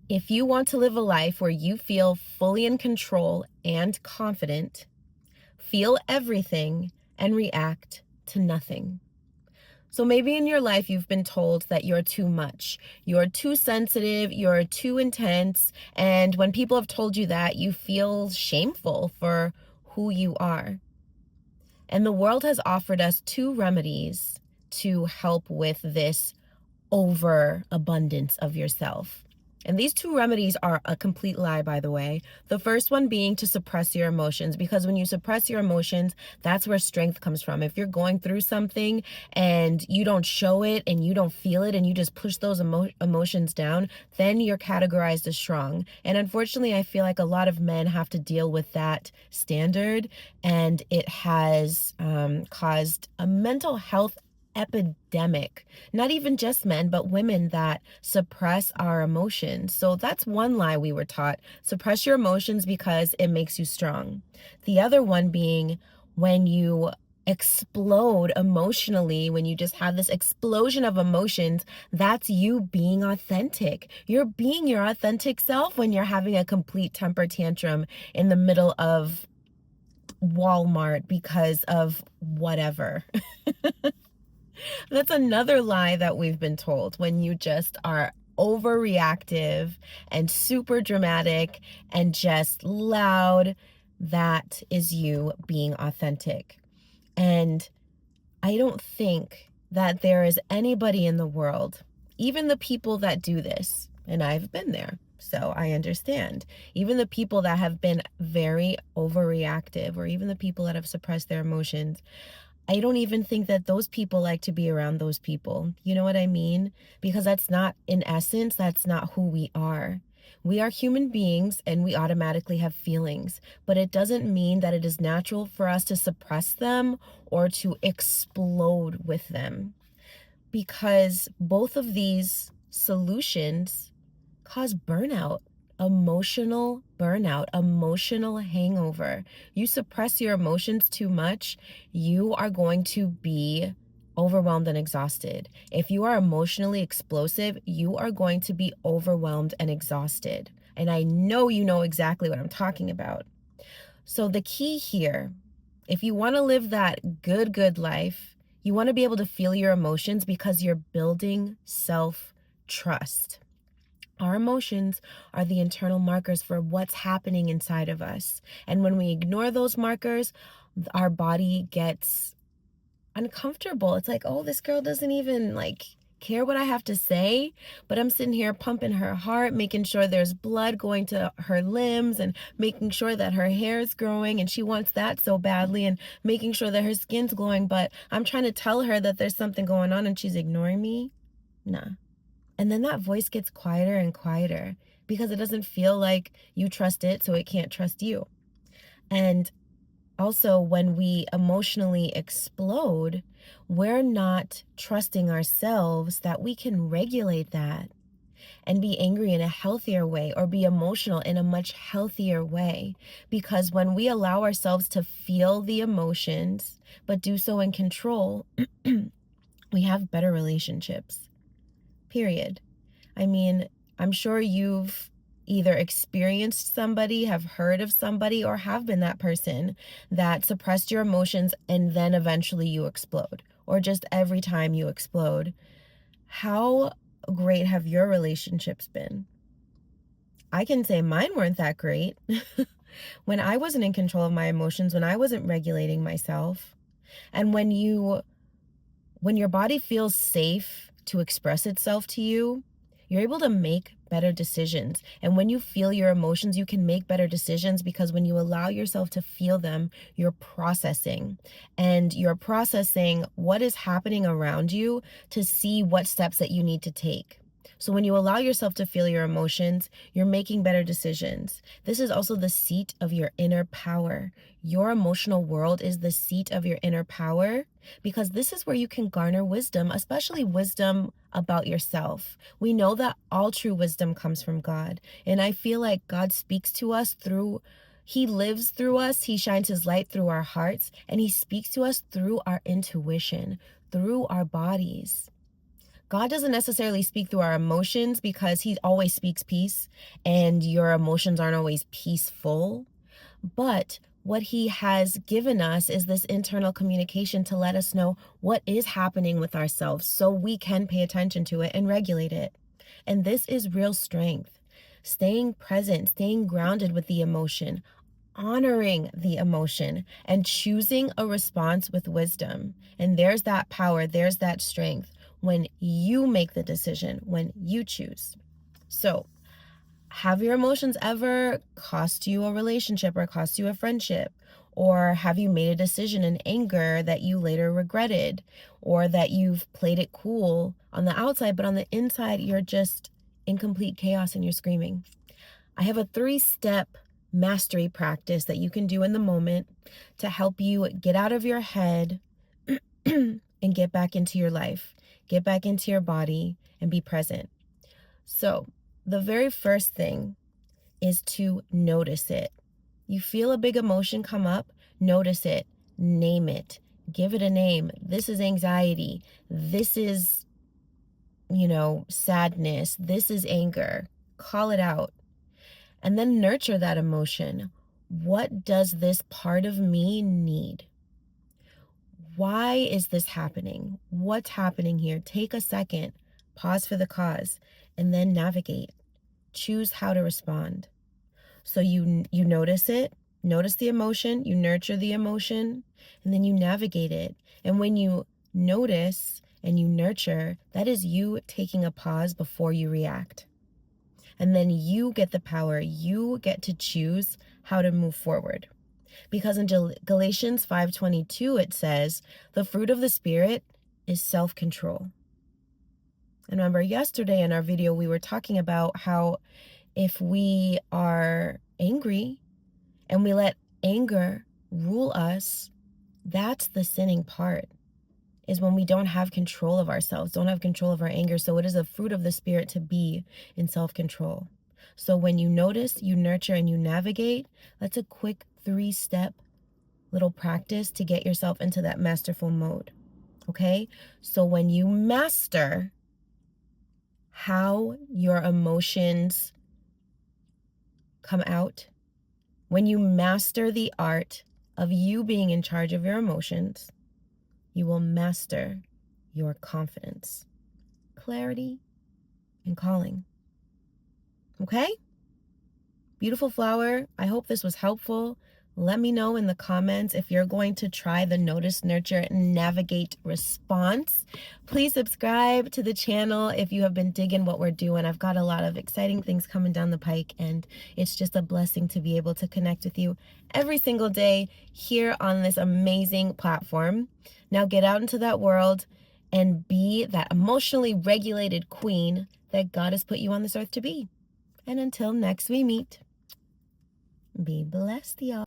If you want to live a life where you feel fully in control and confident, feel everything and react to nothing. So maybe in your life you've been told that you're too much, you're too sensitive, you're too intense, and when people have told you that, you feel shameful for who you are. And the world has offered us two remedies to help with this overabundance of yourself. And these two remedies are a complete lie, by the way. The first one being to suppress your emotions, because when you suppress your emotions, that's where strength comes from. If you're going through something and you don't show it and you don't feel it and you just push those emotions down, then you're categorized as strong. And unfortunately, I feel like a lot of men have to deal with that standard, and it has caused a mental health epidemic. Not even just men, but women that suppress our emotions. So that's one lie we were taught. Suppress your emotions because it makes you strong. The other one being when you explode emotionally, when you just have this explosion of emotions, that's you being authentic. You're being your authentic self when you're having a complete temper tantrum in the middle of Walmart because of whatever. That's another lie that we've been told. When you just are overreactive and super dramatic and just loud, that is you being authentic. And I don't think that there is anybody in the world, even the people that do this, and I've been there, so I understand, even the people that have been very overreactive, or even the people that have suppressed their emotions, I don't even think that those people like to be around those people. You know what I mean? Because that's not, in essence, that's not who we are. We are human beings and we automatically have feelings, but it doesn't mean that it is natural for us to suppress them or to explode with them, because both of these solutions cause burnout, emotional burnout, emotional hangover. You suppress your emotions too much, you are going to be overwhelmed and exhausted. If you are emotionally explosive, you are going to be overwhelmed and exhausted. And I know you know exactly what I'm talking about. So the key here, if you want to live that good life, you want to be able to feel your emotions because you're building self-trust. Our emotions are the internal markers for what's happening inside of us. And when we ignore those markers, our body gets uncomfortable. It's like, oh, this girl doesn't even care what I have to say, but I'm sitting here pumping her heart, making sure there's blood going to her limbs and making sure that her hair is growing, and she wants that so badly, and making sure that her skin's glowing, but I'm trying to tell her that there's something going on and she's ignoring me. Nah. And then that voice gets quieter and quieter because it doesn't feel like you trust it, so it can't trust you. And also, when we emotionally explode, we're not trusting ourselves that we can regulate that and be angry in a healthier way, or be emotional in a much healthier way. Because when we allow ourselves to feel the emotions, but do so in control, we have better relationships, period. I mean, I'm sure you've either experienced somebody, have heard of somebody, or have been that person that suppressed your emotions and then eventually you explode, or just every time you explode. How great have your relationships been? I can say mine weren't that great. When I wasn't in control of my emotions, when I wasn't regulating myself, and when your body feels safe to express itself to you, you're able to make better decisions. And when you feel your emotions, you can make better decisions, because when you allow yourself to feel them, you're processing. And you're processing what is happening around you to see what steps that you need to take. So when you allow yourself to feel your emotions, you're making better decisions. This is also the seat of your inner power. Your emotional world is the seat of your inner power, because this is where you can garner wisdom, especially wisdom about yourself. We know that all true wisdom comes from God. And I feel like God speaks to us He lives through us. He shines His light through our hearts, and He speaks to us through our intuition, through our bodies. God doesn't necessarily speak through our emotions because he always speaks peace and your emotions aren't always peaceful. But what he has given us is this internal communication to let us know what is happening with ourselves so we can pay attention to it and regulate it. And this is real strength. Staying present, staying grounded with the emotion, honoring the emotion, and choosing a response with wisdom. And there's that power, there's that strength when you make the decision, when you choose. So, have your emotions ever cost you a relationship or cost you a friendship? Or have you made a decision in anger that you later regretted? Or that you've played it cool on the outside, but on the inside, you're just in complete chaos and you're screaming? I have a 3-step mastery practice that you can do in the moment to help you get out of your head and get back into your life, get back into your body, and be present. So, the very first thing is to notice it. You feel a big emotion come up, notice it, name it, give it a name. This is anxiety. This is, sadness. This is anger. Call it out. And then nurture that emotion. What does this part of me need? Why is this happening? What's happening here? Take a second, pause for the cause, and then navigate. Choose how to respond. So you notice it, notice the emotion, you nurture the emotion, and then you navigate it. And when you notice and you nurture, that is you taking a pause before you react. And then you get the power, you get to choose how to move forward. Because in Galatians 5:22, it says, the fruit of the Spirit is self-control. And remember, yesterday in our video, we were talking about how if we are angry and we let anger rule us, that's the sinning part, is when we don't have control of ourselves, don't have control of our anger. So it is a fruit of the Spirit to be in self-control. So when you notice, you nurture, and you navigate, that's a quick 3-step little practice to get yourself into that masterful mode. Okay? So when you master how your emotions come out, when you master the art of you being in charge of your emotions, you will master your confidence, clarity, and calling. Okay? Beautiful flower, I hope this was helpful. Let me know in the comments if you're going to try the Notice, Nurture, and Navigate response. Please subscribe to the channel if you have been digging what we're doing. I've got a lot of exciting things coming down the pike, and it's just a blessing to be able to connect with you every single day here on this amazing platform. Now get out into that world and be that emotionally regulated queen that God has put you on this earth to be. And until next we meet, be blessed, y'all.